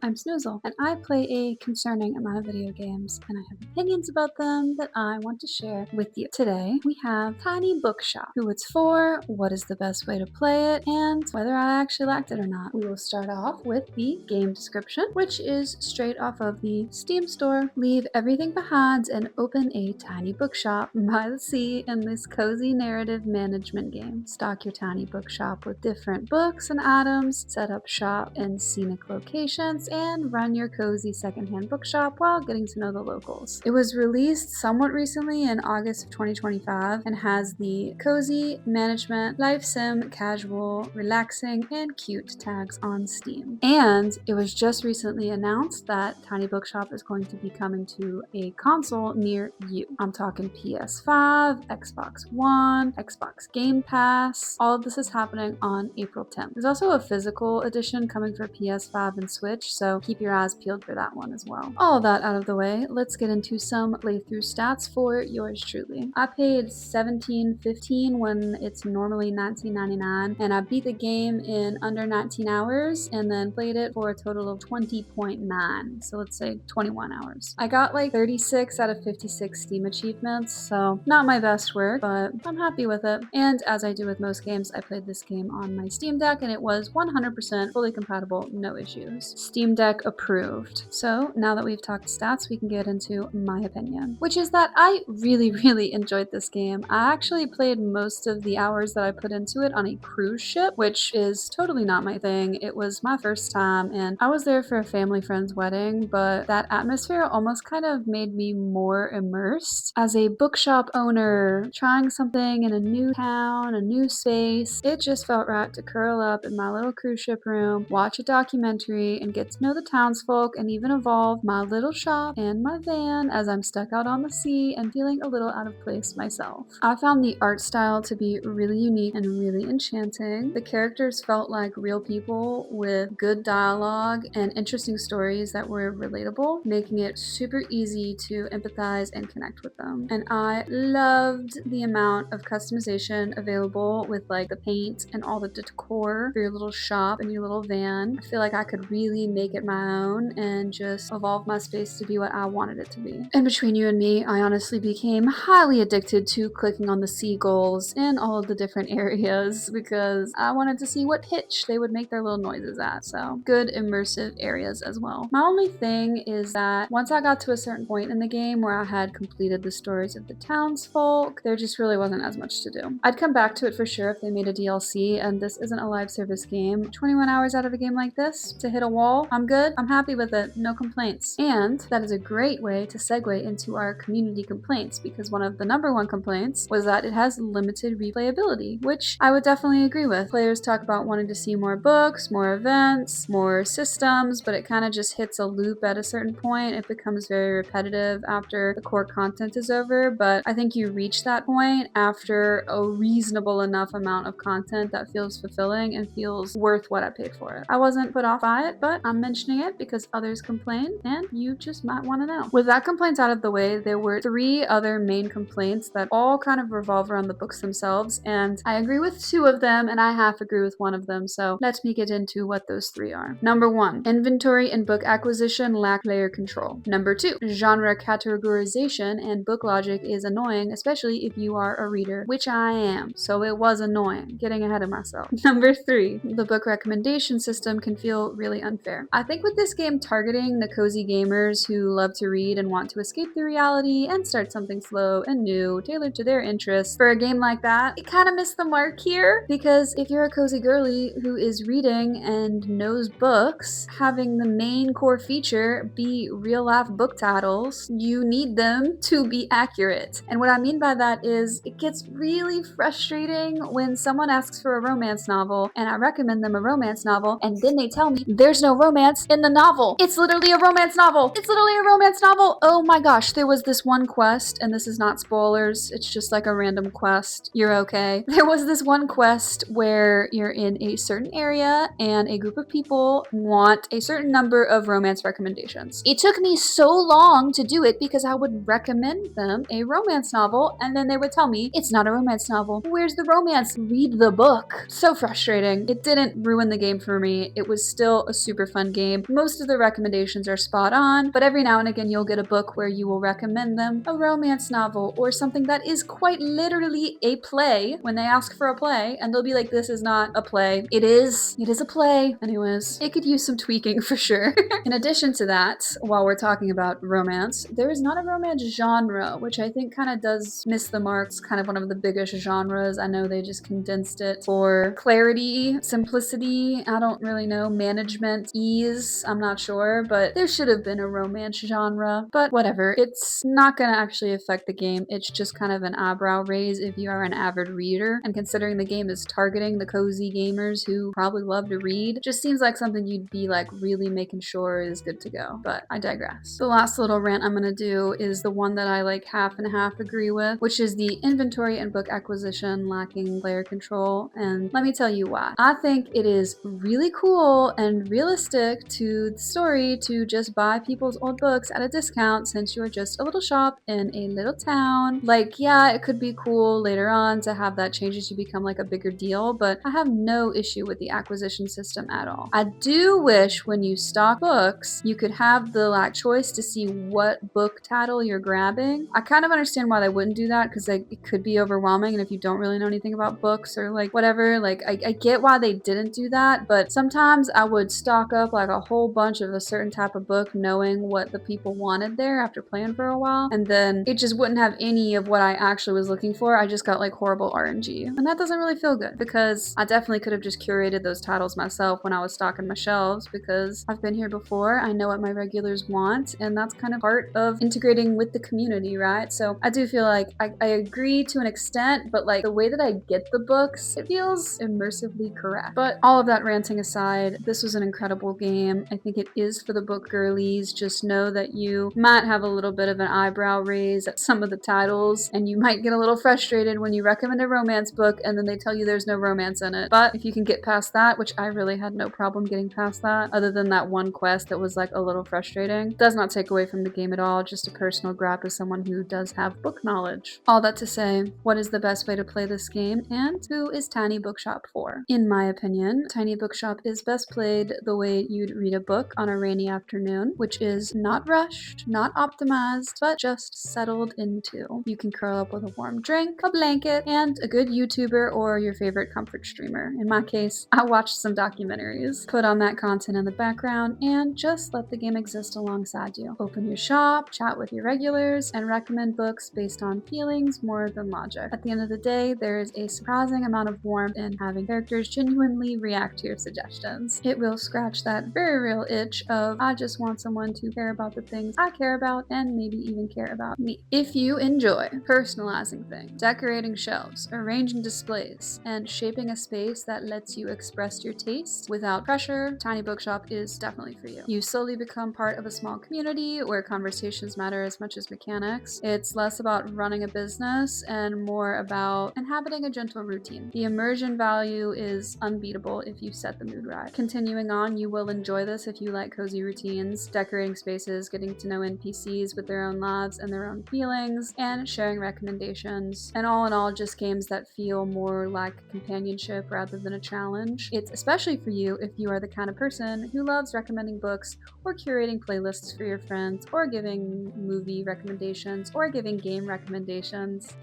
I'm Snoozle, and I play a concerning amount of video games, and I have opinions about them that I want to share with you. Today, we have Tiny Bookshop, who it's for, what is the best way to play it, and whether I actually liked it or not. We will start off with the game description, which is straight off of the Steam store. Leave everything behind and open a tiny bookshop by the sea in this cozy narrative management game. Stock your tiny bookshop with different books and items, set up shop in scenic locations, and run your cozy secondhand bookshop while getting to know the locals. It was released somewhat recently in August of 2025 and has the cozy, management, life sim, casual, relaxing, and cute tags on Steam. And it was just recently announced that Tiny Bookshop is going to be coming to a console near you. I'm talking PS5, Xbox One, Xbox Game Pass. All of this is happening on April 10th. There's also a physical edition coming for PS5 and Switch, so keep your eyes peeled for that one as well. All of that out of the way, let's get into some playthrough stats for yours truly. I paid $17.15 when it's normally $19.99, and I beat the game in under 19 hours and then played it for a total of 20.9, so let's say 21 hours. I got like 36 out of 56 Steam achievements, so not my best work, but I'm happy with it. And as I do with most games, I played this game on my Steam Deck and it was 100% fully compatible, no issues. Steam Deck approved. So now that we've talked stats, we can get into my opinion, which is that I really enjoyed this game. I actually played most of the hours that I put into it on a cruise ship, which is totally not my thing. It was my first time and I was there for a family friend's wedding, but that atmosphere almost kind of made me more immersed. As a bookshop owner, trying something in a new town, a new space, it just felt right to curl up in my little cruise ship room, watch a documentary, and get to know the townsfolk and even evolve my little shop and my van as I'm stuck out on the sea and feeling a little out of place myself. I found the art style to be really unique and really enchanting. The characters felt like real people with good dialogue and interesting stories that were relatable, making it super easy to empathize and connect with them. And I loved the amount of customization available with like the paint and all the decor for your little shop and your little van. I feel like I could really make it my own and just evolve my space to be what I wanted it to be. And between you and me, I honestly became highly addicted to clicking on the seagulls in all of the different areas because I wanted to see what pitch they would make their little noises at. So good immersive areas as well. My only thing is that once I got to a certain point in the game where I had completed the stories of the townsfolk, there just really wasn't as much to do. I'd come back to it for sure if they made a DLC, and this isn't a live service game. 21 hours out of a game like this to hit a wall, I'm good. I'm happy with it. No complaints. And that is a great way to segue into our community complaints, because one of the number one complaints was that it has limited replayability, which I would definitely agree with. Players talk about wanting to see more books, more events, more systems, but it kind of just hits a loop at a certain point. It becomes very repetitive after the core content is over, but I think you reach that point after a reasonable enough amount of content that feels fulfilling and feels worth what I paid for it. I wasn't put off by it, but I'm mentioning it because others complained and you just might want to know. With that complaint out of the way, there were 3 other main complaints that all kind of revolve around the books themselves, and I agree with 2 of them and I half agree with 1 of them, so let me get into what those 3 are. Number 1, inventory and book acquisition lack player control. Number 2, genre categorization and book logic is annoying, especially if you are a reader, which I am, so it was annoying. Getting ahead of myself. Number 3, the book recommendation system can feel really unfair. I think with this game targeting the cozy gamers who love to read and want to escape the reality and start something slow and new, tailored to their interests, for a game like that, it kind of missed the mark here, because if you're a cozy girly who is reading and knows books, having the main core feature be real life book titles, you need them to be accurate. And what I mean by that is it gets really frustrating when someone asks for a romance novel and I recommend them a romance novel and then they tell me there's no romance in the novel. It's literally a romance novel. It's literally a romance novel. Oh my gosh, there was this one quest, and this is not spoilers, it's just like a random quest. You're okay. There was this one quest where you're in a certain area and a group of people want a certain number of romance recommendations. It took me so long to do it because I would recommend them a romance novel and then they would tell me it's not a romance novel. Where's the romance? Read the book. So frustrating. It didn't ruin the game for me. It was still a super fun one game. Most of the recommendations are spot on, but every now and again you'll get a book where you will recommend them a romance novel or something that is quite literally a play when they ask for a play, and they'll be like, this is not a play. It is a play. Anyways, it could use some tweaking for sure. In addition to that, while we're talking about romance, there is not a romance genre, which I think kind of does miss the mark. It's kind of one of the biggest genres. I know they just condensed it for clarity, simplicity, I don't really know, management, ease, I'm not sure, but there should have been a romance genre, but whatever. It's not gonna actually affect the game. It's just kind of an eyebrow raise if you are an avid reader, and considering the game is targeting the cozy gamers who probably love to read, just seems like something you'd be like really making sure is good to go, but I digress. The last little rant I'm gonna do is the one that I like half and half agree with, which is the inventory and book acquisition lacking player control, and let me tell you why. I think it is really cool and realistic to the story to just buy people's old books at a discount since you're just a little shop in a little town. Like, yeah, it could be cool later on to have that change as you become like a bigger deal, but I have no issue with the acquisition system at all. I do wish when you stock books, you could have the like choice to see what book title you're grabbing. I kind of understand why they wouldn't do that, because like it could be overwhelming, and if you don't really know anything about books or like whatever, like I get why they didn't do that, but sometimes I would stock up like a whole bunch of a certain type of book knowing what the people wanted there after playing for a while, and then it just wouldn't have any of what I actually was looking for. I just got like horrible RNG, and that doesn't really feel good, because I definitely could have just curated those titles myself when I was stocking my shelves, because I've been here before, I know what my regulars want, and that's kind of part of integrating with the community, right? So I do feel like I agree to an extent, but like the way that I get the books, it feels immersively correct. But all of that ranting aside, this was an incredible game. I think it is for the book girlies. Just know that you might have a little bit of an eyebrow raise at some of the titles, and you might get a little frustrated when you recommend a romance book and then they tell you there's no romance in it. But if you can get past that, which I really had no problem getting past that, other than that one quest that was like a little frustrating, does not take away from the game at all, just a personal grab as someone who does have book knowledge. All that to say, what is the best way to play this game, and who is Tiny Bookshop for? In my opinion, Tiny Bookshop is best played the way you'd read a book on a rainy afternoon, which is not rushed, not optimized, but just settled into. You can curl up with a warm drink, a blanket, and a good YouTuber or your favorite comfort streamer. In my case, I watched some documentaries. Put on that content in the background and just let the game exist alongside you. Open your shop, chat with your regulars, and recommend books based on feelings more than logic. At the end of the day, there is a surprising amount of warmth in having characters genuinely react to your suggestions. It will scratch that very real itch of, I just want someone to care about the things I care about and maybe even care about me. If you enjoy personalizing things, decorating shelves, arranging displays, and shaping a space that lets you express your taste without pressure, Tiny Bookshop is definitely for you. You slowly become part of a small community where conversations matter as much as mechanics. It's less about running a business and more about inhabiting a gentle routine. The immersion value is unbeatable if you set the mood right. Continuing on, you will enjoy this if you like cozy routines, decorating spaces, getting to know NPCs with their own lives and their own feelings, and sharing recommendations. And all in all, just games that feel more like companionship rather than a challenge. It's especially for you if you are the kind of person who loves recommending books or curating playlists for your friends, or giving movie recommendations, or giving game recommendations.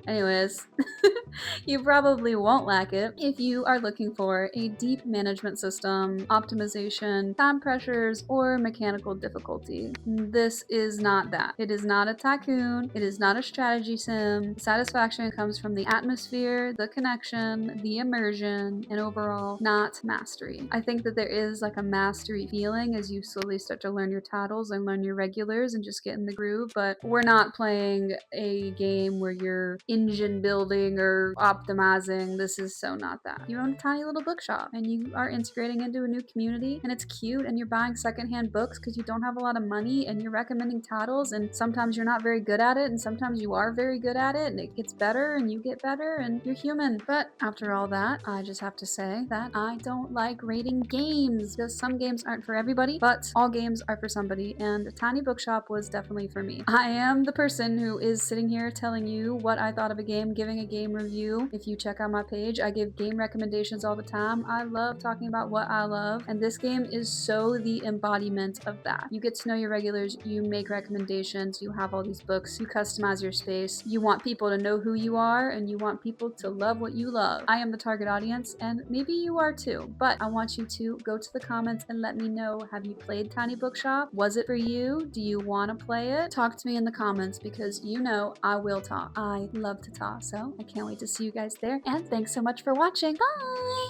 Anyways, you probably won't lack it if you are looking for a deep management system, optimization, time pressures, or mechanical difficulty. This is not that. It is not a tycoon. It is not a strategy sim. The satisfaction comes from the atmosphere, the connection, the immersion, and overall, not mastery. I think that there is like a mastery feeling as you slowly start to learn your titles and learn your regulars and just get in the groove, but we're not playing a game where you're engine building or optimizing. This is so not that. You own a tiny little bookshop and you are integrating into a new community, and it's cute, and you're buying secondhand books because you don't have a lot of money, and you're recommending titles, and sometimes you're not very good at it and sometimes you are very good at it, and it gets better and you get better and you're human. But after all that, I just have to say that I don't like rating games, because some games aren't for everybody, but all games are for somebody, and Tiny Bookshop was definitely for me. I am the person who is sitting here telling you what I thought out of a game, giving a game review. If you check out my page, I give game recommendations all the time. I love talking about what I love, and this game is so the embodiment of that. You get to know your regulars, you make recommendations, you have all these books, you customize your space, you want people to know who you are, and you want people to love what you love. I am the target audience, and maybe you are too, but I want you to go to the comments and let me know, have you played Tiny Bookshop? Was it for you? Do you want to play it? Talk to me in the comments, because you know I will talk. I love to talk, so I can't wait to see you guys there, and thanks so much for watching. Bye!